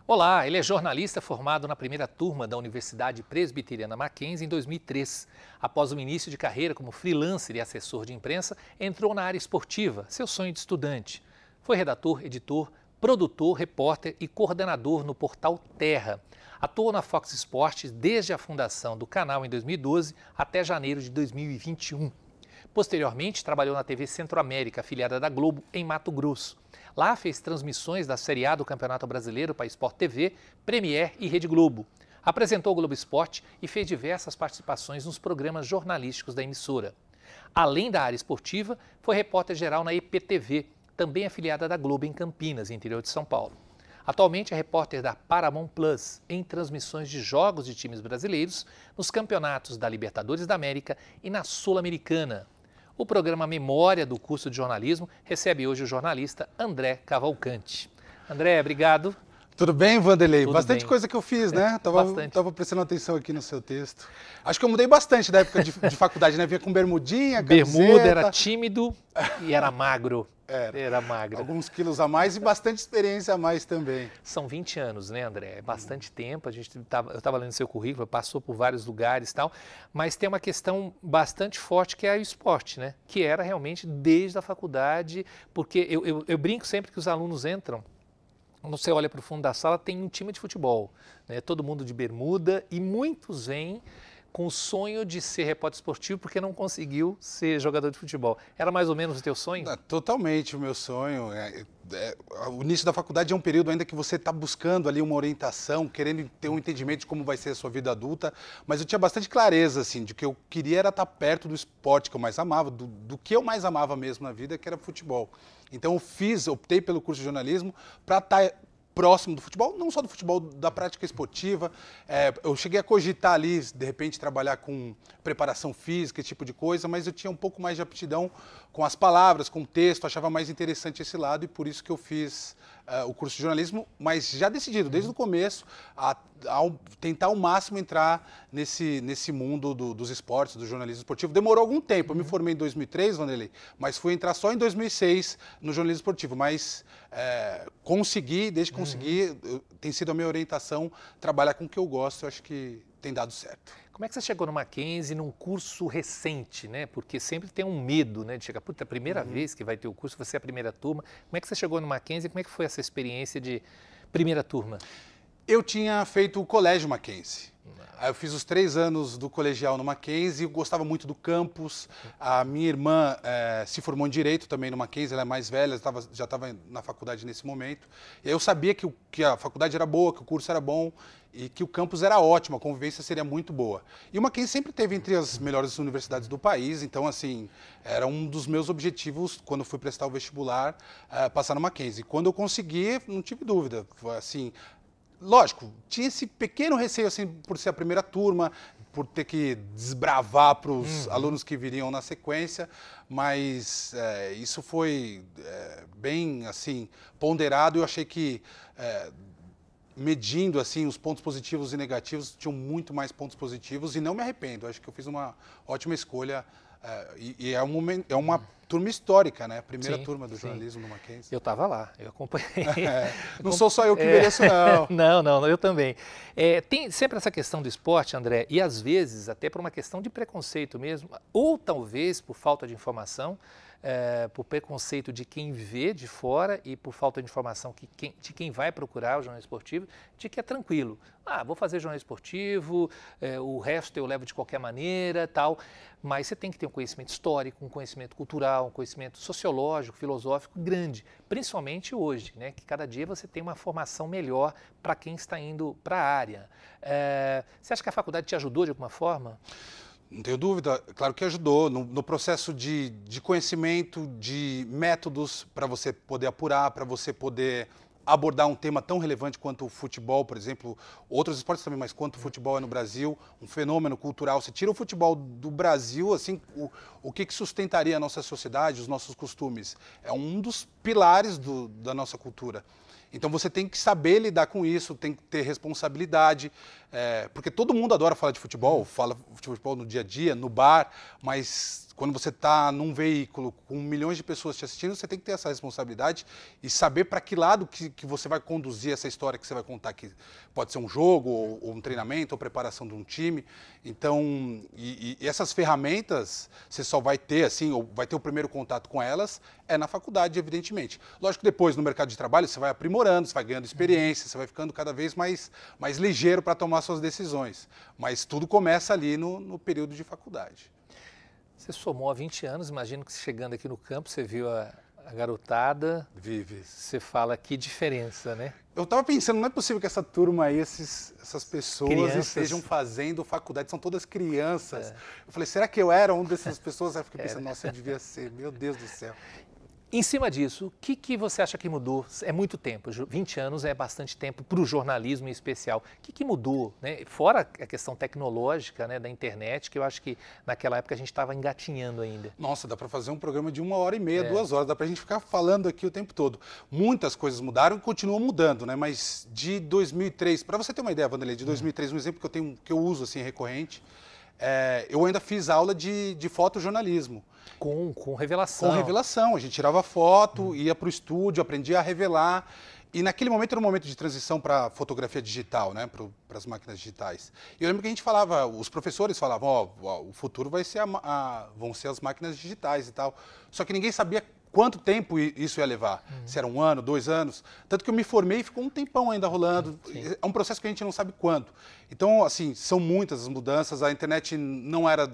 Olá, ele é jornalista formado na primeira turma da Universidade Presbiteriana Mackenzie em 2003. Após o início de carreira como freelancer e assessor de imprensa, entrou na área esportiva, seu sonho de estudante. Foi redator, editor, produtor, repórter e coordenador no portal Terra. Atuou na Fox Sports desde a fundação do canal em 2012 até janeiro de 2021. Posteriormente, trabalhou na TV Centro-América, afiliada da Globo, em Mato Grosso. Lá fez transmissões da Série A do Campeonato Brasileiro para Sport TV, Premier e Rede Globo. Apresentou o Globo Esporte e fez diversas participações nos programas jornalísticos da emissora. Além da área esportiva, foi repórter geral na EPTV, também afiliada da Globo em Campinas, interior de São Paulo. Atualmente é repórter da Paramount Plus em transmissões de jogos de times brasileiros nos campeonatos da Libertadores da América e na Sul-Americana. O programa Memória do curso de jornalismo recebe hoje o jornalista André Cavalcante. André, obrigado. Tudo bem, Vanderlei? Tudo bastante bem. coisa que eu fiz, né? Bastante. Tava prestando atenção aqui no seu texto. Acho que eu mudei bastante da época de faculdade, né? Vinha com bermudinha, camiseta. Bermuda, era tímido e era magro. Era magro. Alguns quilos a mais e bastante experiência a mais também. São 20 anos, né, André? É bastante tempo. Eu estava lendo seu currículo, passou por vários lugares e tal, mas tem uma questão bastante forte que é o esporte, né? Que era realmente desde a faculdade, porque eu brinco sempre que os alunos entram. Quando você olha para o fundo da sala, tem um time de futebol, né? Todo mundo de bermuda e muitos vêm com o sonho de ser repórter esportivo porque não conseguiu ser jogador de futebol. Era mais ou menos o teu sonho? Totalmente o meu sonho. O início da faculdade é um período ainda que você está buscando ali uma orientação, querendo ter um entendimento de como vai ser a sua vida adulta, mas eu tinha bastante clareza, assim, de que eu queria era estar perto do esporte que eu mais amava, do que eu mais amava mesmo na vida, que era futebol. Então optei pelo curso de jornalismo para estar próximo do futebol, não só do futebol, da prática esportiva. Eu cheguei a cogitar ali, de repente, trabalhar com preparação física, esse tipo de coisa, mas eu tinha um pouco mais de aptidão com as palavras, com o texto, achava mais interessante esse lado e por isso que eu fiz o curso de jornalismo, mas já decidido, desde o começo, a tentar ao máximo entrar nesse mundo dos esportes, do jornalismo esportivo. Demorou algum tempo, eu me formei em 2003, Vanderlei, mas fui entrar só em 2006 no jornalismo esportivo, mas consegui, desde que consegui, tem sido a minha orientação, trabalhar com o que eu gosto, eu acho que tem dado certo. Como é que você chegou no Mackenzie num curso recente, né? Porque sempre tem um medo, né, de chegar, puta, é a primeira vez que vai ter o curso, você é a primeira turma. Como é que você chegou no Mackenzie? Como é que foi essa experiência de primeira turma? Eu tinha feito o colégio Mackenzie. Aí eu fiz os 3 anos do colegial no Mackenzie, eu gostava muito do campus. A minha irmã se formou em Direito também no Mackenzie, ela é mais velha, já estava na faculdade nesse momento. E aí eu sabia que a faculdade era boa, que o curso era bom e que o campus era ótimo, a convivência seria muito boa. E o Mackenzie sempre esteve entre as melhores universidades do país, então assim, era um dos meus objetivos quando fui prestar o vestibular, passar no Mackenzie. Quando eu consegui, não tive dúvida, assim. Lógico, tinha esse pequeno receio assim, por ser a primeira turma, por ter que desbravar para os alunos que viriam na sequência, mas isso foi bem assim, ponderado. Eu achei que, medindo assim, os pontos positivos e negativos, tinham muito mais pontos positivos e não me arrependo. Eu acho que eu fiz uma ótima escolha. E é uma turma histórica, né? Primeira turma do jornalismo no Mackenzie. Eu estava lá, eu acompanhei. Não sou só eu que mereço, não. Não, eu também. Tem sempre essa questão do esporte, André, e às vezes até por uma questão de preconceito mesmo, ou talvez por falta de informação, por preconceito de quem vê de fora e por falta de informação de quem vai procurar o jornal esportivo, de que é tranquilo. Vou fazer jornal esportivo, o resto eu levo de qualquer maneira, tal. Mas você tem que ter um conhecimento histórico, um conhecimento cultural, um conhecimento sociológico, filosófico grande, principalmente hoje, né? Que cada dia você tem uma formação melhor para quem está indo para a área. Você acha que a faculdade te ajudou de alguma forma? Não tenho dúvida, claro que ajudou no processo de conhecimento, de métodos para você poder apurar, para você poder abordar um tema tão relevante quanto o futebol, por exemplo, outros esportes também, mas quanto o futebol é no Brasil, um fenômeno cultural. Você tira o futebol do Brasil, assim, o que sustentaria a nossa sociedade, os nossos costumes? É um dos pilares da nossa cultura. Então você tem que saber lidar com isso, tem que ter responsabilidade, porque todo mundo adora falar de futebol, fala de futebol no dia a dia, no bar, mas quando você está num veículo com milhões de pessoas te assistindo, você tem que ter essa responsabilidade e saber para que lado que você vai conduzir essa história que você vai contar, que pode ser um jogo, ou um treinamento, ou preparação de um time. Então, e essas ferramentas, você só vai ter, assim, ou vai ter o primeiro contato com elas, é na faculdade, evidentemente. Lógico que depois, no mercado de trabalho, você vai aprimorando, você vai ganhando experiência, você vai ficando cada vez mais ligeiro para tomar suas decisões. Mas tudo começa ali no período de faculdade. Você somou há 20 anos, imagino que chegando aqui no campo, você viu a garotada. Vive. Você fala que diferença, né? Eu estava pensando, não é possível que essa turma aí, essas pessoas Crianças. estejam fazendo faculdade, são todas crianças. Eu falei, será que eu era uma dessas pessoas? Aí eu fiquei pensando, nossa, eu devia ser, meu Deus do céu. Em cima disso, o que você acha que mudou? É muito tempo, 20 anos é bastante tempo para o jornalismo em especial. O que mudou? Né? Fora a questão tecnológica, né, da internet, que eu acho que naquela época a gente estava engatinhando ainda. Nossa, dá para fazer um programa de 1h30, 2 horas, dá para a gente ficar falando aqui o tempo todo. Muitas coisas mudaram e continuam mudando, né? Mas de 2003, para você ter uma ideia, Vanderlei, de 2003, um exemplo que eu uso assim recorrente, eu ainda fiz aula de fotojornalismo. Com revelação. Com revelação. A gente tirava foto, ia para o estúdio, aprendia a revelar. E naquele momento era um momento de transição para fotografia digital, né? Para as máquinas digitais. E eu lembro que a gente falava, os professores falavam, o futuro vai ser vão ser as máquinas digitais e tal. Só que ninguém sabia quanto tempo isso ia levar. Se era 1 ano, 2 anos. Tanto que eu me formei e ficou um tempão ainda rolando. Sim. É um processo que a gente não sabe quando. Então, assim, são muitas as mudanças. A internet não era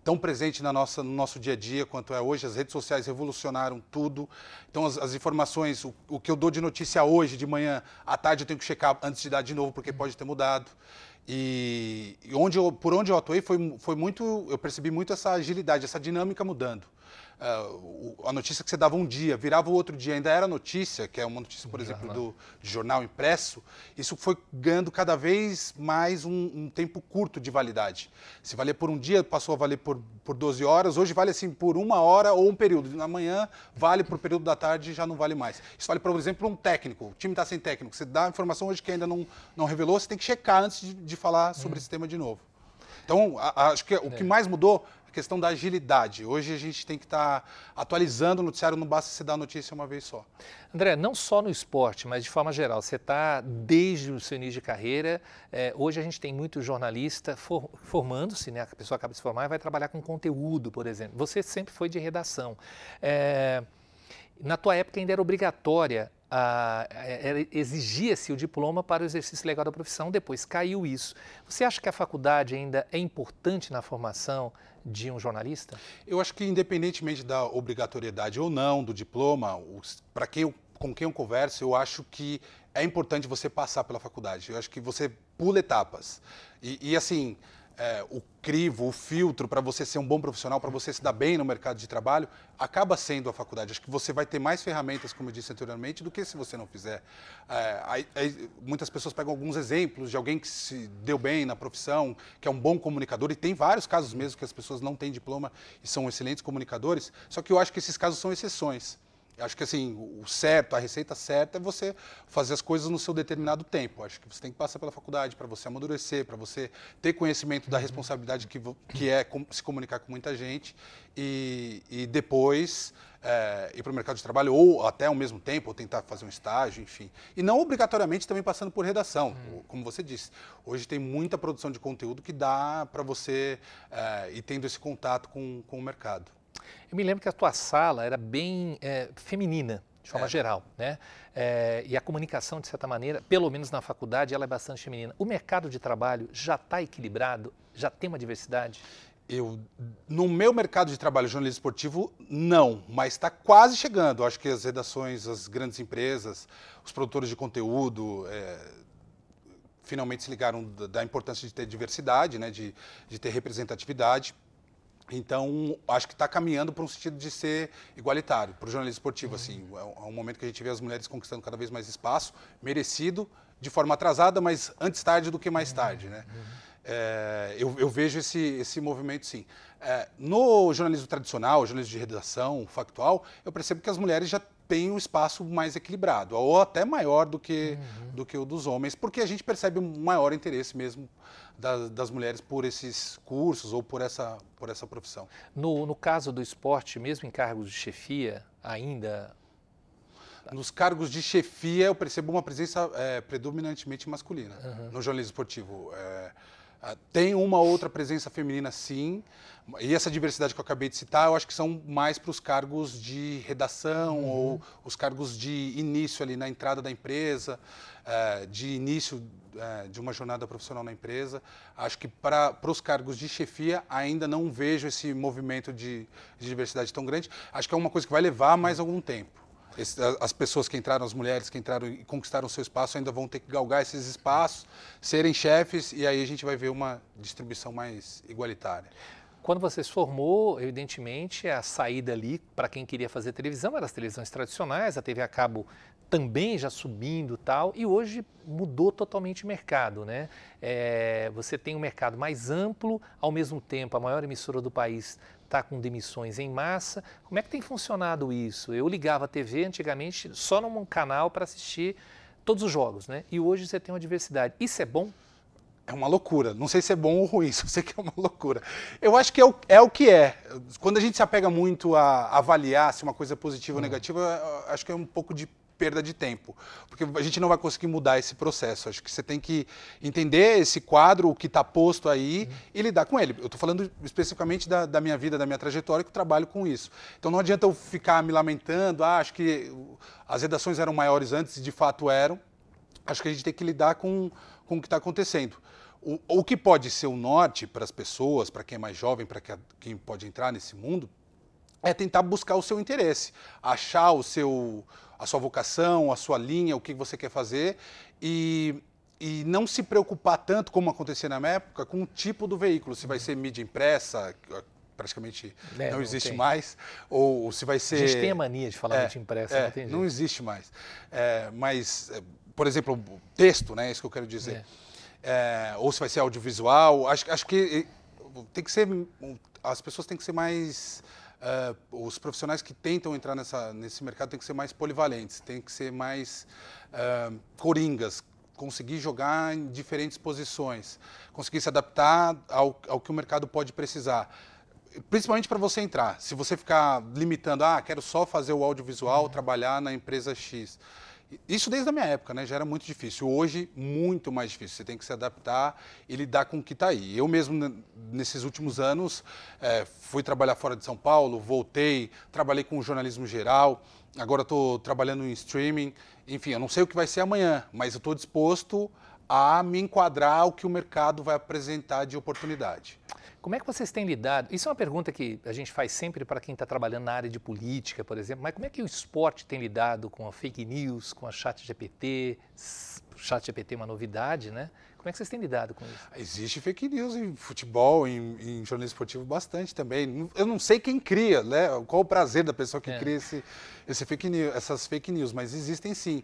tão presente no nosso dia a dia quanto é hoje. As redes sociais revolucionaram tudo. Então, as informações, o que eu dou de notícia hoje, de manhã, à tarde eu tenho que checar antes de dar de novo, porque pode ter mudado. E por onde eu atuei, foi muito, eu percebi muito essa agilidade, essa dinâmica mudando. A notícia que você dava um dia, virava o outro dia, ainda era notícia, que é uma notícia, por exemplo, de jornal impresso, isso foi ganhando cada vez mais um tempo curto de validade. Se valia por um dia, passou a valer por 12 horas, hoje vale assim por 1 hora ou um período. Na manhã vale por período da tarde, já não vale mais. Isso vale, por exemplo, um técnico, o time está sem técnico, você dá a informação hoje que ainda não revelou, você tem que checar antes de falar sobre esse tema de novo. Então, acho que o que mais mudou é a questão da agilidade. Hoje a gente tem que estar atualizando o noticiário, não basta você dar a notícia uma vez só. André, não só no esporte, mas de forma geral, você está desde o seu início de carreira, hoje a gente tem muito jornalista formando-se, né? A pessoa acaba de se formar e vai trabalhar com conteúdo, por exemplo. Você sempre foi de redação. Na tua época ainda era obrigatória, exigia-se o diploma para o exercício legal da profissão, depois caiu isso. Você acha que a faculdade ainda é importante na formação de um jornalista? Eu acho que independentemente da obrigatoriedade ou não do diploma, com quem eu converso, eu acho que é importante você passar pela faculdade. Eu acho que você pula etapas. E assim, o crivo, o filtro para você ser um bom profissional, para você se dar bem no mercado de trabalho, acaba sendo a faculdade. Acho que você vai ter mais ferramentas, como eu disse anteriormente, do que se você não fizer. Muitas pessoas pegam alguns exemplos de alguém que se deu bem na profissão, que é um bom comunicador, e tem vários casos mesmo que as pessoas não têm diploma e são excelentes comunicadores, só que eu acho que esses casos são exceções. Acho que assim, o certo, a receita certa é você fazer as coisas no seu determinado tempo. Acho que você tem que passar pela faculdade para você amadurecer, para você ter conhecimento da responsabilidade que é se comunicar com muita gente e depois ir para o mercado de trabalho ou até ao mesmo tempo, ou tentar fazer um estágio, enfim. E não obrigatoriamente também passando por redação, como você disse. Hoje tem muita produção de conteúdo que dá para você ir tendo esse contato com o mercado. Eu me lembro que a tua sala era bem feminina, de forma geral, né? E a comunicação, de certa maneira, pelo menos na faculdade, ela é bastante feminina. O mercado de trabalho já está equilibrado? Já tem uma diversidade? No meu mercado de trabalho, jornalismo esportivo, não, mas está quase chegando. Acho que as redações, as grandes empresas, os produtores de conteúdo, finalmente se ligaram da importância de ter diversidade, né? de ter representatividade. Então, acho que está caminhando para um sentido de ser igualitário, para o jornalismo esportivo. Assim, é um momento que a gente vê as mulheres conquistando cada vez mais espaço, merecido, de forma atrasada, mas antes tarde do que mais tarde. Né? Eu vejo esse movimento, sim. No jornalismo tradicional, jornalismo de redação, factual, eu percebo que as mulheres já tem um espaço mais equilibrado, ou até maior do que o dos homens, porque a gente percebe um maior interesse mesmo das mulheres por esses cursos ou por essa profissão. No caso do esporte, mesmo em cargos de chefia, ainda... Nos cargos de chefia, eu percebo uma presença predominantemente masculina no jornalismo esportivo. Tem uma outra presença feminina, sim, e essa diversidade que eu acabei de citar, eu acho que são mais para os cargos de redação ou os cargos de início ali na entrada da empresa, de início de uma jornada profissional na empresa. Acho que para os cargos de chefia ainda não vejo esse movimento de diversidade tão grande. Acho que é uma coisa que vai levar mais algum tempo. As pessoas que entraram, as mulheres que entraram e conquistaram o seu espaço ainda vão ter que galgar esses espaços, serem chefes, e aí a gente vai ver uma distribuição mais igualitária. Quando você se formou, evidentemente, a saída ali para quem queria fazer televisão eram as televisões tradicionais, a TV a cabo também já subindo e tal, e hoje mudou totalmente o mercado, né? Você tem um mercado mais amplo, ao mesmo tempo a maior emissora do país está com demissões em massa. Como é que tem funcionado isso? Eu ligava a TV antigamente só num canal para assistir todos os jogos, né? E hoje você tem uma diversidade. Isso é bom? É uma loucura. Não sei se é bom ou ruim, só sei que é uma loucura. Eu acho que é o que é. Quando a gente se apega muito a avaliar se uma coisa é positiva ou negativa, acho que é um pouco de perda de tempo, porque a gente não vai conseguir mudar esse processo. Acho que você tem que entender esse quadro, o que está posto aí, e lidar com ele. Eu estou falando especificamente da minha vida, da minha trajetória, que eu trabalho com isso. Então não adianta eu ficar me lamentando, acho que as redações eram maiores antes, e de fato eram. Acho que a gente tem que lidar com o que está acontecendo. O que pode ser o norte para as pessoas, para quem é mais jovem, para quem pode entrar nesse mundo, é tentar buscar o seu interesse, achar a sua vocação, a sua linha, o que você quer fazer e não se preocupar tanto, como acontecia na minha época, com o tipo do veículo, se vai ser mídia impressa, praticamente não existe mais, ou se vai ser... A gente tem a mania de falar mídia impressa, não tem jeito. Não existe mais. Mas, por exemplo, texto, né, é isso que eu quero dizer. Ou se vai ser audiovisual, acho que tem que ser... As pessoas têm que ser mais... os profissionais que tentam entrar nesse mercado têm que ser mais polivalentes, têm que ser mais coringas, conseguir jogar em diferentes posições, conseguir se adaptar ao que o mercado pode precisar. Principalmente para você entrar. Se você ficar limitando, quero só fazer o audiovisual, trabalhar na empresa X. Isso desde a minha época, né? Já era muito difícil. Hoje, muito mais difícil. Você tem que se adaptar e lidar com o que está aí. Eu mesmo, nesses últimos anos, fui trabalhar fora de São Paulo, voltei, trabalhei com jornalismo geral, agora estou trabalhando em streaming. Enfim, eu não sei o que vai ser amanhã, mas eu estou disposto a me enquadrar ao que o mercado vai apresentar de oportunidade. Como é que vocês têm lidado? Isso é uma pergunta que a gente faz sempre para quem está trabalhando na área de política, por exemplo, mas como é que o esporte tem lidado com a fake news, com a ChatGPT? O ChatGPT é uma novidade, né? Como é que vocês têm lidado com isso? Existe fake news em futebol, em jornalismo esportivo, bastante também. Eu não sei quem cria, né? Qual o prazer da pessoa que cria essas fake news, mas existem sim.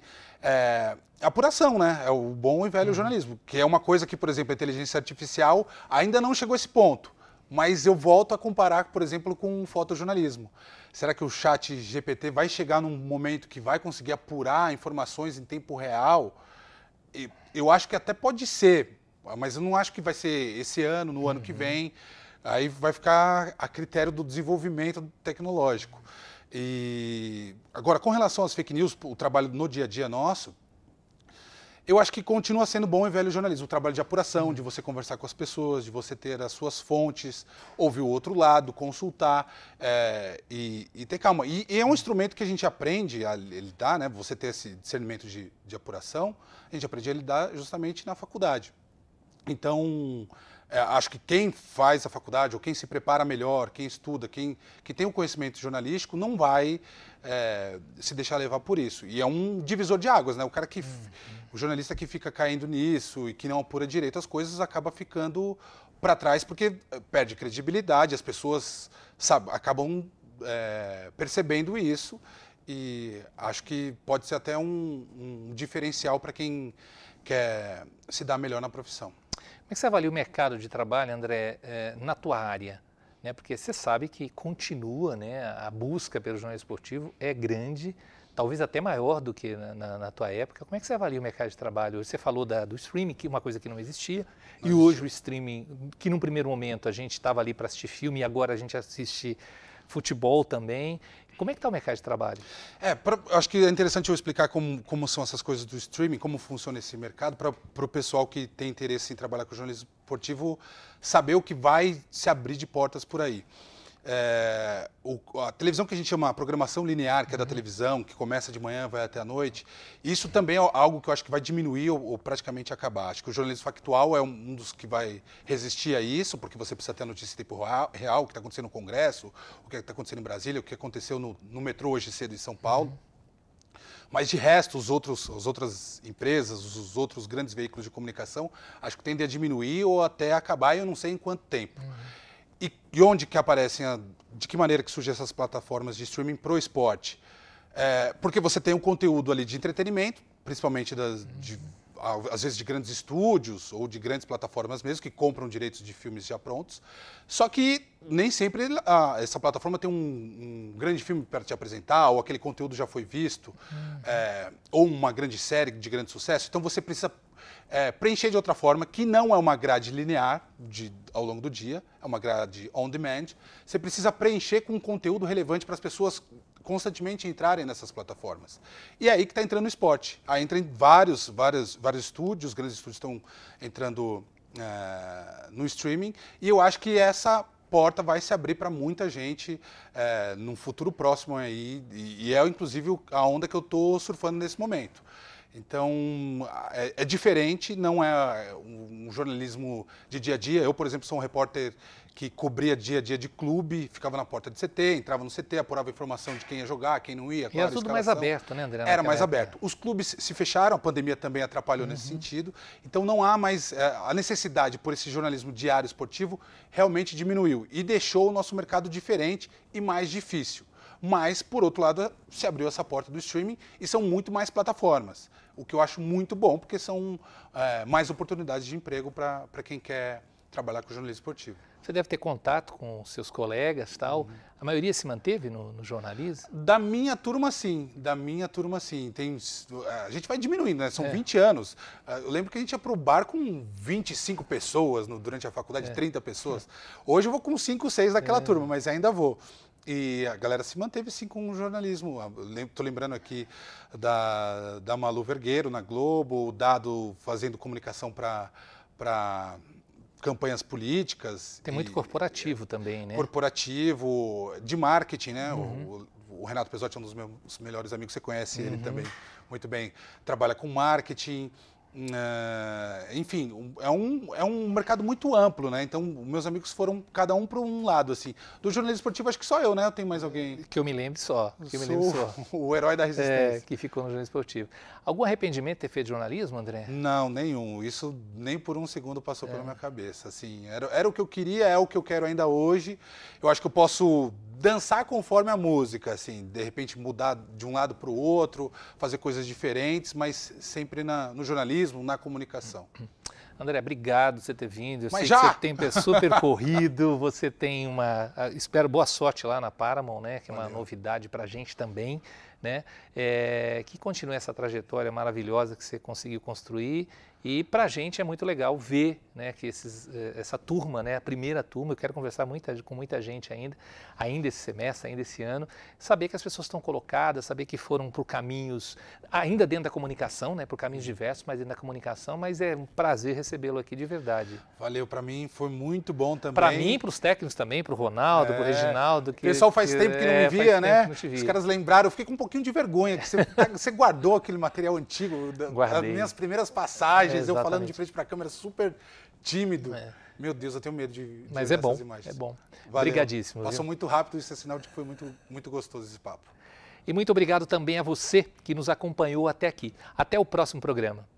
Apuração, né? É o bom e velho jornalismo, que é uma coisa que, por exemplo, a inteligência artificial ainda não chegou a esse ponto. Mas eu volto a comparar, por exemplo, com o fotojornalismo. Será que o ChatGPT vai chegar num momento que vai conseguir apurar informações em tempo real? Eu acho que até pode ser, mas eu não acho que vai ser esse ano, no ano que vem. Aí vai ficar a critério do desenvolvimento tecnológico. E agora, com relação às fake news, o trabalho no dia a dia nosso, eu acho que continua sendo bom e velho jornalismo, o trabalho de apuração, de você conversar com as pessoas, de você ter as suas fontes, ouvir o outro lado, consultar e ter calma. E é um instrumento que a gente aprende a lidar, né? Você ter esse discernimento de apuração, a gente aprende a lidar justamente na faculdade. Então, acho que quem faz a faculdade, ou quem se prepara melhor, quem estuda, quem tem o conhecimento jornalístico, não vai se deixar levar por isso. E é um divisor de águas, né? O jornalista que fica caindo nisso e que não apura direito as coisas acaba ficando para trás porque perde credibilidade, as pessoas acabam percebendo isso e acho que pode ser até um diferencial para quem quer se dar melhor na profissão. Como é que você avalia o mercado de trabalho, André, na tua área? Né? Porque você sabe que continua, né, a busca pelo jornalismo esportivo é grande, talvez até maior do que na tua época. Como é que você avalia o mercado de trabalho? Você falou do streaming, que é uma coisa que não existia, e hoje o streaming, que num primeiro momento a gente estava ali para assistir filme e agora a gente assiste futebol também. Como é que está o mercado de trabalho? Acho que é interessante eu explicar como são essas coisas do streaming, como funciona esse mercado, para o pessoal que tem interesse em trabalhar com jornalismo esportivo saber o que vai se abrir de portas por aí. A televisão que a gente chama programação linear, que é da televisão, que começa de manhã, vai até a noite, isso também é algo que eu acho que vai diminuir ou praticamente acabar. Acho que o jornalismo factual é um dos que vai resistir a isso, porque você precisa ter a notícia em tempo real, o que está acontecendo no Congresso, o que está acontecendo em Brasília, o que aconteceu no metrô hoje cedo em São Paulo. Mas de resto, as outras empresas, os outros grandes veículos de comunicação, acho que tendem a diminuir ou até acabar, e eu não sei em quanto tempo. E onde que aparecem, de que maneira que surgem essas plataformas de streaming para o esporte? Porque você tem um conteúdo ali de entretenimento, principalmente às vezes de grandes estúdios ou de grandes plataformas mesmo, que compram direitos de filmes já prontos. Só que nem sempre essa plataforma tem um grande filme para te apresentar, ou aquele conteúdo já foi visto, ou uma grande série de grande sucesso. Então você precisa preencher de outra forma, que não é uma grade linear ao longo do dia, é uma grade on demand. Você precisa preencher com um conteúdo relevante para as pessoas constantemente entrarem nessas plataformas. E é aí que está entrando o esporte. Aí entra em vários estúdios, os grandes estúdios estão entrando no streaming, e eu acho que essa porta vai se abrir para muita gente num futuro próximo aí, e é inclusive a onda que eu estou surfando nesse momento. Então, é diferente, não é um jornalismo de dia a dia. Eu, por exemplo, sou um repórter que cobria dia a dia de clube, ficava na porta de CT, entrava no CT, apurava informação de quem ia jogar, quem não ia, e era tudo mais aberto, né, André? Era mais aberto. Os clubes se fecharam, a pandemia também atrapalhou nesse sentido, então não há mais... a necessidade por esse jornalismo diário esportivo realmente diminuiu e deixou o nosso mercado diferente e mais difícil. Mas, por outro lado, se abriu essa porta do streaming e são muito mais plataformas, o que eu acho muito bom, porque são mais oportunidades de emprego para quem quer trabalhar com jornalismo esportivo. Você deve ter contato com seus colegas e tal. A maioria se manteve no jornalismo? Da minha turma, sim. A gente vai diminuindo, né? São 20 anos. Eu lembro que a gente ia para o bar com 25 pessoas durante a faculdade, 30 pessoas. Hoje eu vou com 5, 6 daquela turma, mas ainda vou. E a galera se manteve, sim, com o jornalismo. Estou lembrando aqui da Malu Vergueiro na Globo, o Dado fazendo comunicação para campanhas políticas. Tem muito corporativo também, né? Corporativo, de marketing, né? O Renato Pesotti é um dos meus melhores amigos, você conhece ele também muito bem. Trabalha com marketing. Enfim, é um mercado muito amplo, né? Então, meus amigos foram cada um para um lado, assim. Do jornalismo esportivo, acho que só eu, né? Tem mais alguém? Que eu me lembre só. O herói da resistência. Que ficou no jornalismo esportivo. Algum arrependimento de ter feito jornalismo, André? Não, nenhum. Isso nem por um segundo passou pela minha cabeça. Assim, era o que eu queria, é o que eu quero ainda hoje. Eu acho que eu posso dançar conforme a música, assim, de repente mudar de um lado para o outro, fazer coisas diferentes, mas sempre no jornalismo, na comunicação. André, obrigado por você ter vindo. Eu mas sei que você tem super corrido, você tem espero boa sorte lá na Paramount, né? Que é uma novidade para a gente também, né? Que continue essa trajetória maravilhosa que você conseguiu construir. E para a gente é muito legal ver, né, que essa turma, né, a primeira turma, eu quero conversar com muita gente ainda esse semestre, ainda esse ano, saber que as pessoas estão colocadas, saber que foram por caminhos, ainda dentro da comunicação, né, por caminhos diversos, mas dentro da comunicação, mas é um prazer recebê-lo aqui de verdade. Valeu, para mim foi muito bom também. Para mim, para os técnicos também, para o Ronaldo, para o Reginaldo. O pessoal faz tempo que não me via, né? Os caras lembraram, eu fiquei com um pouquinho de vergonha, que você guardou aquele material antigo, das minhas primeiras passagens, eu falando de frente para a câmera, super tímido. Meu Deus, eu tenho medo de mas ver é bom, essas imagens. é bom. Valeu. Obrigadíssimo. Passou muito rápido, isso é sinal de que foi muito, muito gostoso esse papo. E muito obrigado também a você que nos acompanhou até aqui. Até o próximo programa.